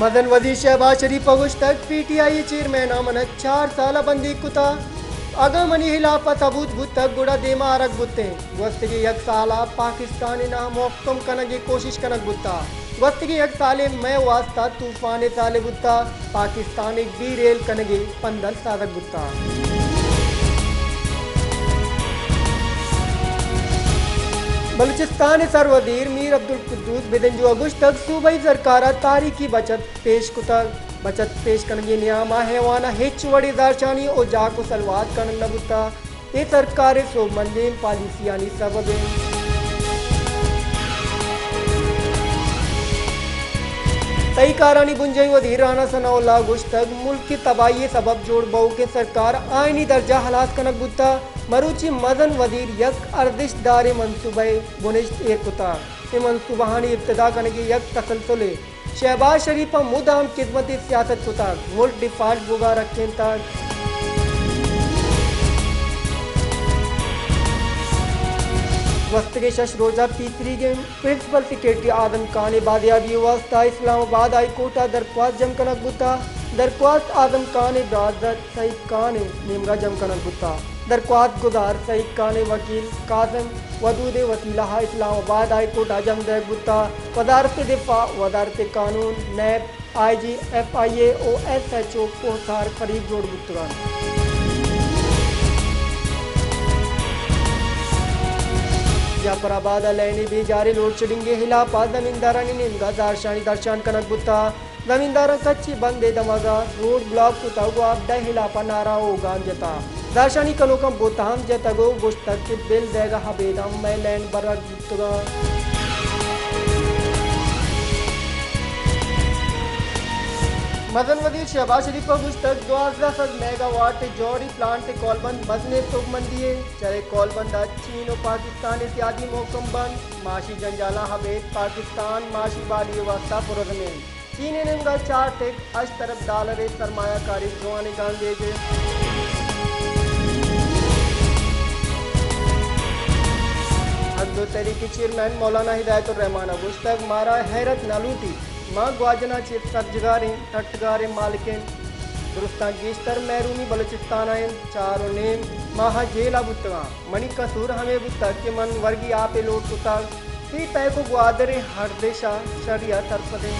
मदन वजीर शहबाज शरीफ तक PTI chairman अमन 4 साल बंदी कुता अगमनी हिलाफ सबूत बुतक गुड़ा देमा अरग बुते वस्तगी यक साला पाकिस्तानी ना मोहकम कनगी कोशिश कनक बुता वस्तगी यक साले मैं वास्ता तूफान साले बुता पाकिस्तानी बी रेल कनगी पंदल साधक बुता बलूचिस्तान सरवजीर मीर अब्दुल कुद्दूस बिदंजो अगुश तक सूबाई सरकार तारीखी बचत पेश कुतक बचत पेश कनगी नियामा हैवाना हिच वड़ी दारचानी और जाको सलवात कन नबुता ये सरकार सो मंदेन पॉलिसियानी सबब तई कारानी बुंजई वजीर राना सनाउल्लाह गुश तक मुल्क की तबाही सबब जोड़ बहु के सरकार आईनी दर्जा हलास कनक बुता मरूची मदन वजीर यक अर्दिशदार मनसूबे बुनिश्त एक कुता ये मनसूबाहानी इब्तदा कनगी यक तसलसले शहबाज शरीफ मुदाम खिदमती सियासत कुता मुल्क डिफाल्ट बुगा रखें तक वस्त के शश रोजा तीसरी गेम प्रिंसिपल सेक्रेटरी आदम खान बादियाबी वास्ता इस्लामाबाद हाई कोर्टा दरख्वास्त जम कनक बुता दरख्वास्त आदम खान ब्रादर सईद खान निमगा जम कनक बुता दरख्वास्त गुजार सईद खान वकील काजम वदूद वसीला इस्लामाबाद हाई कोर्ट जम दर बुता वजारत दिफा वजारत कानून नैब IG FIA OSHO कोसार फरीद जोड़ बुतरा जाफराबाद अलैनी भी जारी लोड शेडिंग हिलाफा जमींदारानी निमगा दारशानी दर्शान कनक बुता जमींदारा कच्ची बंदे दमगा रोड ब्लॉक कुता गुआबडा हिलाफा नारा होगा जता दारशानी कनोकम बोताम जतगो गुश्तक के बिल देगा हबेदम मैं लैंड बरक बुतगा मदन वजीर शहबाज शरीफ को गुश्तक 1200 मेगावाट जौहरी प्लांट कॉलबंद मजने तुगमंदिए चले कॉलबंद चीन और पाकिस्तान इत्यादि मौकम बंद माशी जंजाला हबेद पाकिस्तान माशी बाली वास्ता पुरजमें चीन ने 4 टेक अश तरफ डॉलर सरमायाकारी जुआने गान देजे हदो तहरीकी चेयरमैन मौलाना हिदायतुर रहमान गुश्तक मारा हैरत नालूटी माँ ग्वाजना चिप सरजगारे टटगारे मालिकें दुरुस्तान गेस्तर मैरूमी बलूचिस्तान आयन चारों नेम माह जेला बुतगा मणि कसूर हमें बुता के मन वर्गी आपे लोट कुता ती तय को ग्वादरे हर देशा शरिया तरफदे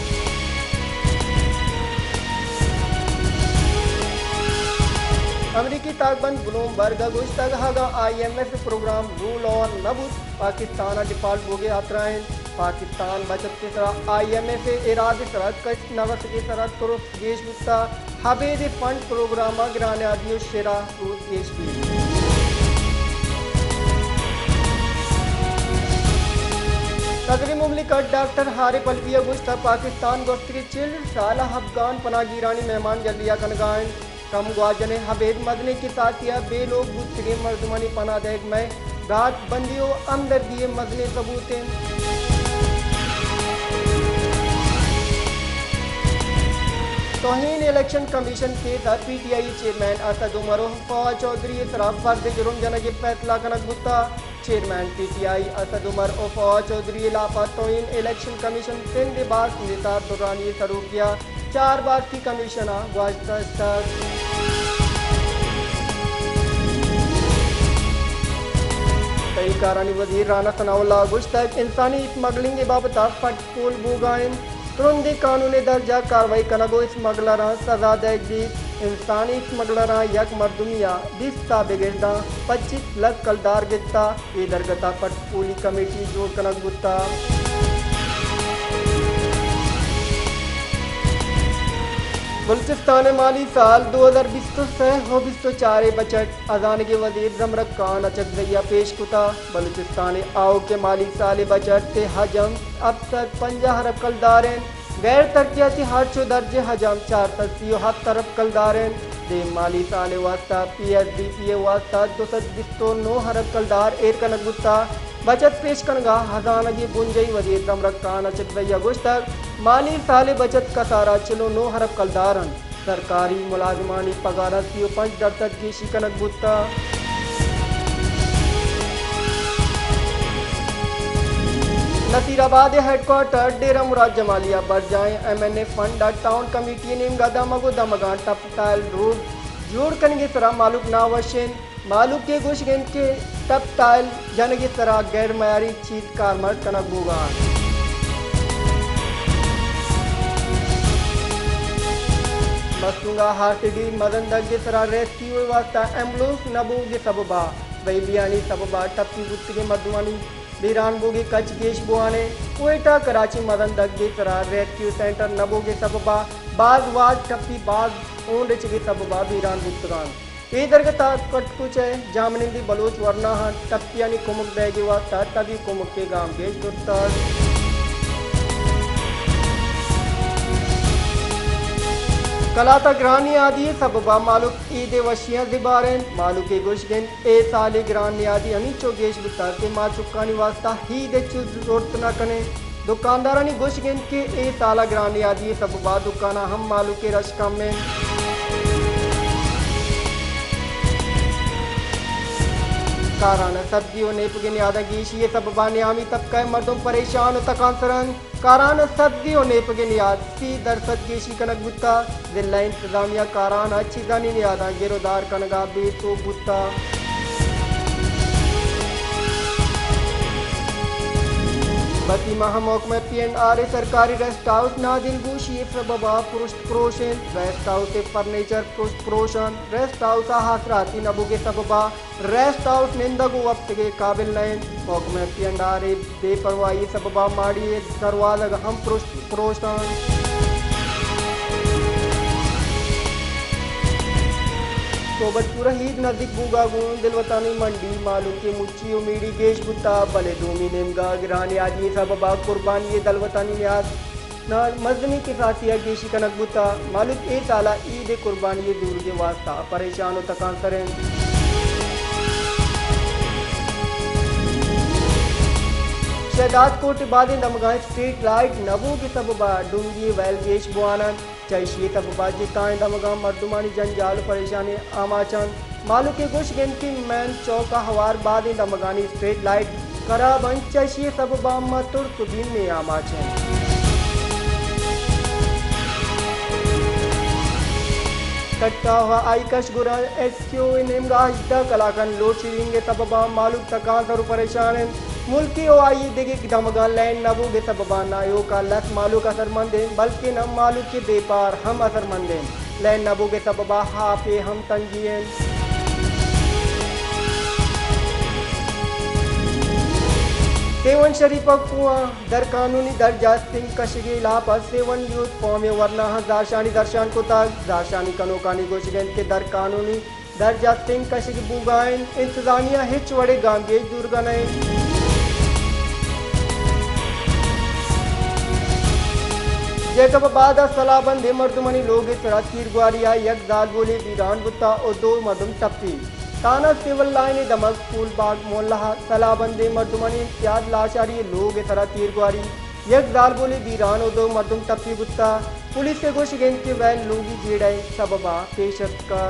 अमरीकी ताकबंद ब्लूमबर्ग गुश्तक हगा IMF प्रोग्राम रूल और नबूत पाकिस्तान डिफॉल्ट हो गया अतराइन पाकिस्तान बचत के तरह IMF इरादे सरहद कच नवस के सरहद तुरुफ गेश बुता हबेद फंड प्रोग्राम गिराने आदियो शेरा रूस गेश भी सदर मुमलिकत डॉक्टर हारिफ अलविया गुश्तक पाकिस्तान गोश्त के चिल साल अफगान पनागीरानी मेहमान जल्दिया कनगान कम ग्वाजने हबेद मदने की साथिया बेलोग बुतगे मर्दमानी पना देग में रात बंदियों अंदर दिए मदने सबूते तौहीन इलेक्शन कमीशन के तहत PTI चेयरमैन असद उमर फवाद चौधरी इतराफ फर्द जुर्म जनगी फैसला कनक बुता चेयरमैन PTI असद उमर और फवाद चौधरी इलाफा तौहीन इलेक्शन कमीशन सिंध बास निसार दुरानी शुरू किया 4 बार की कमीशना वास्ता स्टार कई कारानी वजीर राना सनाउल्लाह गुश्तक इंसानी स्मगलिंग बाबत फटफूल बुगाइन तुरंत कानून दर्जा कार्रवाई कनगो स्मगलरा सजा देगी इंसानी स्मगलरा यक मरदुमिया दिस्ता बिगिरदा 25 लाख कलदार गिरता ये दरगता फटफूली कमेटी जोड़ कनक गुत्ता बलूचिस्तान माली साल 2023-24 बजट अजान के वजीर जमरक खान अचकजैया पेश कुता बलूचिस्तान आओ के माली साल बजट ते हजम अब तक 50 अरब कलदारें गैर तरक्याती हादसों दर्जे हजम 4 अरब कलदारें दे माली साल वास्ता PSDPA वास्ता 209 अरब कलदार एर कनक गुस्ता बचत पेश कनगा हजानगी बुंजई वजीर जमरक खान अचकजैया गुश्तक माली साल बचत का सारा चलो 9 अरब कलदारन सरकारी मुलाजमानी पगार 5 दर्जक की शिकनक बुत्ता नसीराबाद हेडक्वार्टर डेरा मुराद जमालिया बढ़ जाए MNA fund town committee name गदामगो दमगान टपताल रोड जोड़ कनगे तरह मालूक नावशिन मालूक के गुशगन के टपताल जनगे तरह गैर मयारी चीज कारमर कनक बुगान मस्तुंगा हार्टिडी मदन दगे तरह रेस्क्यू वास्ता एम्बुलेंस नबूगे सबबा बैलियानी सबबा टप्पी गुत्तगे मधुवानी बीरान बोगे कच गेश बुआने कोयटा कराची मदन दगे तरह रेस्क्यू सेंटर नबोगे सबबा बाज वाज टप्पी बाज ओंड चगे सबबा बीरान गुत्तगान ए दरगता कट कुछ है जामनिंदी बलोच वरना टप्पियानी कुमुक बैगे वास्ता तभी कुमुक के गांव गेश गुत्तर कलाता ग्रानी आदि सबबा मालूक ईद वशियां जिबारें मालूक के गुशगन ए साले ग्रानी आदि अनिचो गेश बुता के मा चुकानी वास्ता ही दे चुज जरूरत न कने दुकानदारानी गुशगन के ए साला ग्रानी आदि सबबा दुकाना हम मालूक के रश कम में काराना सब्जियों ने पुगिन यादा गीश ये सबबा न्यामी तबका मर्दों परेशान तकांसरन काराना सब्जियों ने पुगिन याद सी दरसद गीशी कनक बुत्ता जिला इंतजामिया काराना अच्छी जानी यादा गिरोदार कनगा बेतो बुत्ता बती महमोक में PNRA सरकारी रेस्ट हाउस नादिल बूशी सबबा प्रोशन रेस्ट हाउस फर्नीचर प्रोशन रेस्ट हाउस हासराती नबू के सबबा रेस्ट हाउस निंदगु वक्त के काबिल नए मोक में PNRA बेपरवाही सबबा माड़ी दरवाजा हम प्रोशन सोबतपुर हीद नजदीक बुगागुन दिलवतानी मंडी मालूम के मुच्ची उमीड़ी गेश बुता बले दोमी नेमगा गिरानी आदि सबबा कुर्बानी ये दलवतानी न्याज ना मजनी के साथिया गेशी कनक बुता मालूम ए साला ईद कुर्बानी ये दूर के वास्ता परेशान तकान करें शहदाद कोट बादे नमगाए स्ट्रीट लाइट नबू के सबबा डूंगी वैल गेश बुआनन चाहिए सबबा जिताएं दमगा मर्दुमानी जंजाल परेशानी आमाचन मालू के गुश गिनती मैन चौका हवार बादे दमगानी स्ट्रीट लाइट कराबन चाहिए सबबा मतुर सुबीन में आमाचन कट्टा हुआ आईकश गुरा SQ नेमगा हजदा कलाकन लोड शेडिंग सबबा मालूक तकान सर परेशान मुल्की ओ आई देगे कि दमगा लैंड नबू के सबबा नायो का लस मालूक असरमंद बल्कि नम मालूक के बेपार हम असरमंद लैंड नबू के सबबा हाफे हम तंगिए सेवन शरीफा कुआं दर कानूनी दर्जा सिंह कशगी लापा सेवन यूथ फॉर्म वरना दारशानी दर्शान को तक दारशानी कनोकानी गोशगन के दर कानूनी दर्जा सिंह कशगी बुगाइन इंतजामिया हिच वड़े गांगेज दुर्गनय जेकब बाद सलाबंद मर्दमनी लोग तरह तीरगुआरिया यक दाल बोले बीरान बुत्ता और दो मदम टप्पी ताना सिविल लाइन दमक फूल बाग मोल्ला सलाबंदे मर्दमनी इम्तियाज लाचारी लोग तरह तीरगुआरी यक दाल बोले बीरान और दो मदम टप्पी बुत्ता पुलिस के गोश गेंद के वैन लोगी जेड़े सबबा पेशत का